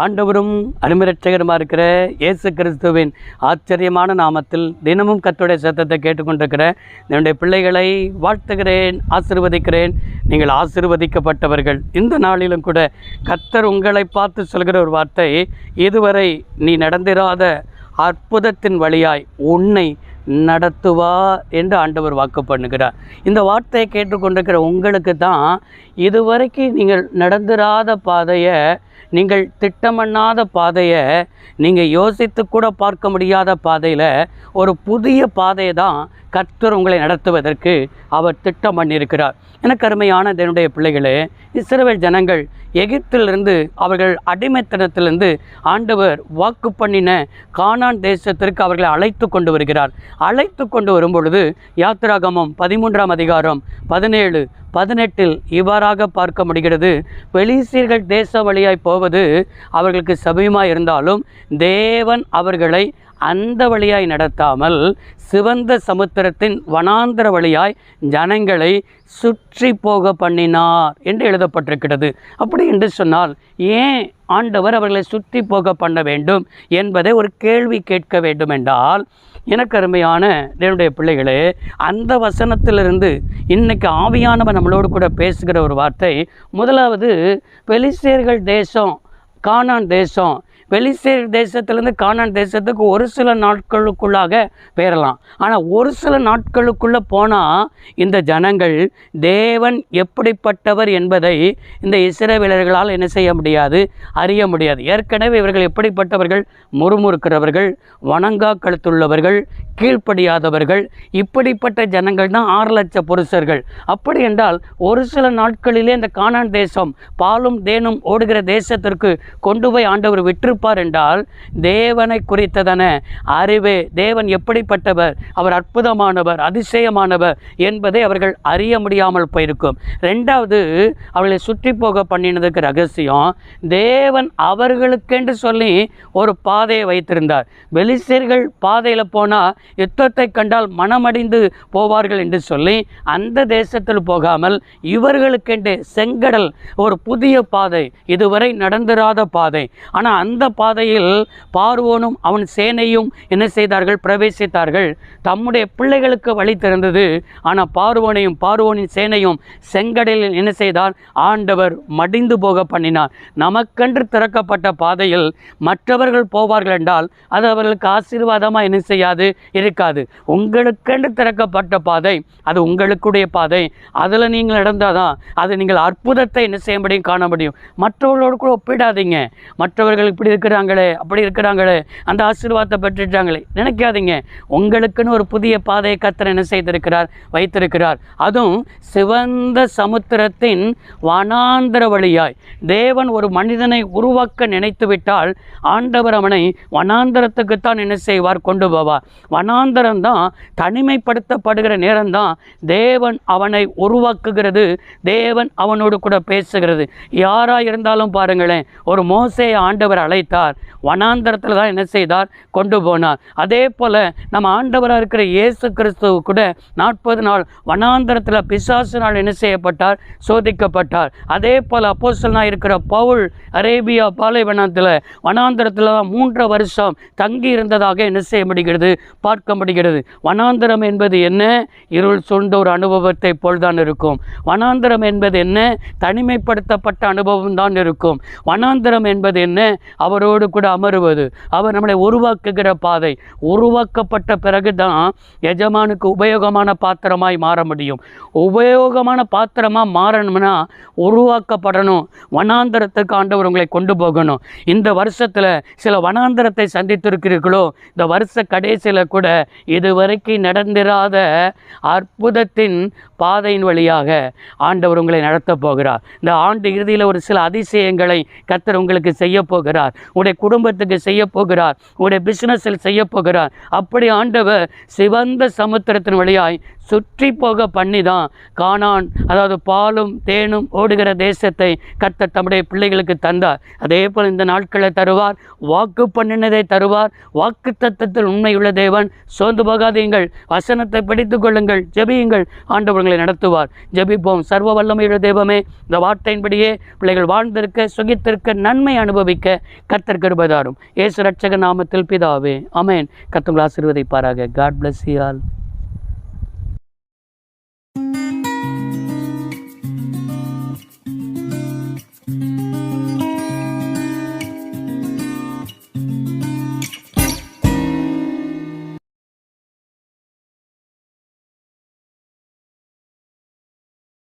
ஆண்டவரும் அருமைரட்சகருமா இருக்கிற இயேசு கிறிஸ்துவின் ஆச்சரியமான நாமத்தில் தினமும் கர்த்தருடைய சத்தத்தை கேட்டுக்கொண்டிருக்கிற என்னுடைய பிள்ளைகளை வாழ்த்துகிறேன், ஆசீர்வதிக்கிறேன். நீங்கள் ஆசீர்வதிக்கப்பட்டவர்கள். இந்த நாளிலும் கூட கர்த்தர் உங்களை பார்த்து சொல்கிற ஒரு வார்த்தை, இதுவரை நீ நடந்திராத அற்புதத்தின் வழியாய் உன்னை நடத்துவா என்று ஆண்டவர் வாக்கு பண்ணுகிறார். இந்த வார்த்தையை கேட்டுக்கொண்டிருக்கிற உங்களுக்கு தான் இதுவரைக்கும் நீங்கள் நடந்திராத பாதையை, நீங்கள் திட்டமண்ணாத பாதையை, நீங்கள் யோசித்து கூட பார்க்க முடியாத பாதையில் ஒரு புதிய பாதையை தான் கர்த்தர் உங்களை நடத்துவதற்கு அவர் திட்டம் பண்ணியிருக்கிறார். எனக்கு அருமையான என்னுடைய பிள்ளைகளே, இஸ்ரவேல் ஜனங்கள் எகிப்திலிருந்து, அவர்கள் அடிமைத்தனத்திலிருந்து ஆண்டவர் வாக்கு பண்ணின கானான் தேசத்திற்கு அவர்களை அழைத்து கொண்டு வருகிறார். அழைத்து கொண்டு வரும்பொழுது யாத்திராகமம் 13ஆம் அதிகாரம் 17, 18 இவ்வாறாக பார்க்க முடிகிறது. பெலிஸ்தீர்கள் தேசம் வழியாய் போவது அவர்களுக்கு சபியமாய் இருந்தாலும் தேவன் அவர்களை அந்த வழியாய் நடத்தாமல் சிவந்த சமுத்திரத்தின் வனாந்தர வழியாய் ஜனங்களை சுற்றி போக பண்ணினார் என்று எழுதப்பட்டிருக்கிறது. அப்படி என்று சொன்னால் ஏன் ஆண்டவர் அவர்களை சுற்றி போக பண்ண வேண்டும் என்பதை ஒரு கேள்வி கேட்க வேண்டும் என்றால், எனக்கு அருமையான என்னுடைய பிள்ளைகளே, அந்த வசனத்திலிருந்து இன்னைக்கு ஆவியானவர் நம்மளோடு கூட பேசுகிற ஒரு வார்த்தை, முதலாவது பெலிஸ்தீர்கள் தேசம், கானான் தேசம், பெலிஸ்தீர் தேசத்திலேருந்து கானான் தேசத்துக்கு ஒரு சில நாட்களுக்குள்ளாக பெயரலாம். ஆனால் ஒரு சில நாட்களுக்குள்ளே போனால் இந்த ஜனங்கள் தேவன் எப்படிப்பட்டவர் என்பதை இந்த இஸ்ரவேலர்களால் என்ன செய்ய முடியாது, அறிய முடியாது. ஏற்கனவே இவர்கள் எப்படிப்பட்டவர்கள், முறுமுறுக்கிறவர்கள், வணங்கா கழுத்துள்ளவர்கள், கீழ்ப்படியாதவர்கள், இப்படிப்பட்ட ஜனங்கள் தான் 6 லட்சம் புருஷர்கள். அப்படி என்றால் ஒரு சில நாட்களிலே இந்த கானான் தேசம் பாலும் தேனும் ஓடுகிற தேசத்திற்கு கொண்டு போய் ஆண்டவர் விற்று என்றால் தேவனை குறித்ததான அறிவே, தேவன் எப்படிப்பட்டவர், அவர் அற்புதமானவர், அதிசயமானவர் என்பதை அவர்கள் அறிய முடியாமல் போயிருக்கும். ரெண்டாவது, அவர்களை சுற்றி போக பண்ணினதுக்கு ரகசியம், தேவன் அவர்களுக்கென்று சொல்லி ஒரு பாதையை வைத்திருந்தார். பெலிஸ்தீர்கள் பாதையில் போனால் யுத்தத்தை கண்டால் மனமடிந்து போவார்கள் என்று சொல்லி அந்த தேசத்தில் போகாமல் இவர்களுக்கென்று செங்கடல், ஒரு புதிய பாதை, இதுவரை நடந்திராத பாதை. ஆனால் அந்த பாதையில் பார்வோனும் அவன் சேனையும் என்ன செய்தார்கள், பிரவேசித்தார்கள். தம்முடைய பிள்ளைகளுக்கு வழி திறந்தது. ஆனால் பார்வோனையும் பார்வோனின் சேனையும் செங்கடலில் என்ன செய்தார், ஆண்டவர் மடிந்து போக பண்ணினார். நமக்கென்று திறக்கப்பட்ட பாதையில் மற்றவர்கள் போவார்கள் என்றால் அது அவர்களுக்கு ஆசீர்வாதமாக என்ன செய்யாது, இருக்காது. உங்களுக்கென்று திறக்கப்பட்ட பாதை, அது உங்களுக்குடைய பாதை. அதில் நீங்கள் நடந்தால் தான் அது நீங்கள் அற்புதத்தை என்ன செய்ய முடியும், காண முடியும். மற்றவர்களோடு கூட ஒப்பிடாதீங்க. மற்றவர்கள் இப்படி இருக்கிறாங்களே, அப்படி இருக்கிறாங்களே, அந்த ஆசீர்வாதத்தை பெற்றுட்டாங்களே நினைக்காதீங்க. உங்களுக்குன்னு ஒரு புதிய பாதையை கர்த்தர் என்ன செய்திருக்கிறார், வைத்திருக்கிறார். அதுவும் சிவந்த சமுத்திரத்தின் வனாந்தர வழியாய். தேவன் ஒரு மனிதனை உருவாக்க நினைத்து விட்டால் ஆண்டவர் அவனை வனாந்தரத்துக்குத்தான் என்ன செய்வார், கொண்டு போவார். வனாந்தரம் தான், தனிமைப்படுத்தப்படுகிற நேரம்தான் தேவன் அவனை உருவாக்குகிறது, தேவன் அவனோடு கூட பேசுகிறது. யாராக இருந்தாலும் பாருங்களேன், ஒரு மோசேயை ஆண்டவர் அழைத்தார், வனாந்தரத்தில் தான் என்ன செய்தார், கொண்டு போனார். அதே போல் நம்ம ஆண்டவராக இருக்கிற இயேசு கிறிஸ்துவ கூட 40 நாள் வனாந்தரத்தில் பிசாசினால் என்ன செய்யப்பட்டார், சோதிக்கப்பட்டார். அதே போல் அப்போஸ்தலனாக இருக்கிற பவுல் அரேபியா பாலைவனத்தில் வனாந்தரத்தில் தான் 3 வருஷம் தங்கி இருந்ததாக என்ன செய்ய முடிகிறது, பார்க்க முடிகிறது. வனாந்தரம் என்பது என்ன, இருள் சூழ்ந்த ஒரு அனுபவத்தை போல்தான் இருக்கும். வனாந்தரம் என்பது என்ன, தனிமைப்படுத்தப்பட்ட அனுபவம் தான் இருக்கும். வனாந்தரம் என்பது என்ன, அவரோடு கூட அமருவது, அவர் நம்மளை உருவாக்குகிற பாதை. உருவாக்கப்பட்ட பிறகு தான் எஜமானுக்கு உபயோகமான பாத்திரமாய் மாற முடியும். உபயோகமான பாத்திரமாக மாறணும்னா உருவாக்கப்படணும். வனாந்தரத்துக்கு ஆண்டவர் உங்களை கொண்டு போகணும். இந்த வருஷத்தில் சில வனாந்தரத்தை சந்தித்திருக்கிறீர்களோ, இந்த வருஷ கடைசியில் கூட இதுவரைக்கும் நடந்திராத அற்புதத்தின் பாதையின் வழியாக ஆண்டவர் உங்களை நடத்த போகிறார். இந்த ஆண்டு இறுதியில் ஒரு சில அதிசயங்களை கர்த்தர் உங்களுக்கு செய்ய போகிறார். உங்களுடைய குடும்பத்துக்கு செய்ய போகிறார், உங்களுடைய பிஸ்னஸில் செய்ய போகிறார். அப்படி ஆண்டவர் சிவந்த சமுத்திரத்தின் வழியாய் சுற்றி போக பண்ணி தான் கானான், அதாவது பாலும் தேனும் ஓடுகிற தேசத்தை கர்த்தர் தம்முடைய பிள்ளைகளுக்கு தந்தார். அதே போல் இந்த நாட்களை தருவார், வாக்கு பண்ணினதை தருவார். வாக்கு தத்தத்தில் உண்மையுள்ள தேவன். சோர்ந்து போகாதீங்கள், வசனத்தை பிடித்து கொள்ளுங்கள், ஜெபியுங்கள், ஆண்டவர் பிள்ளைகளை நடத்துவார். ஜெபிப்போம். சர்வ வல்லமையுள்ள தெய்வமே, இந்த வார்த்தையின்படியே பிள்ளைகள் வாழ்ந்திருக்க, சுகித்திருக்க, நன்மை அனுபவிக்க கர்த்தர் கிருபை தாரும். இயேசு ரட்சக நாமத்தில் பிதாவே, ஆமென். கர்த்தர் உங்களை ஆசீர்வதிப்பாராக. God bless you all.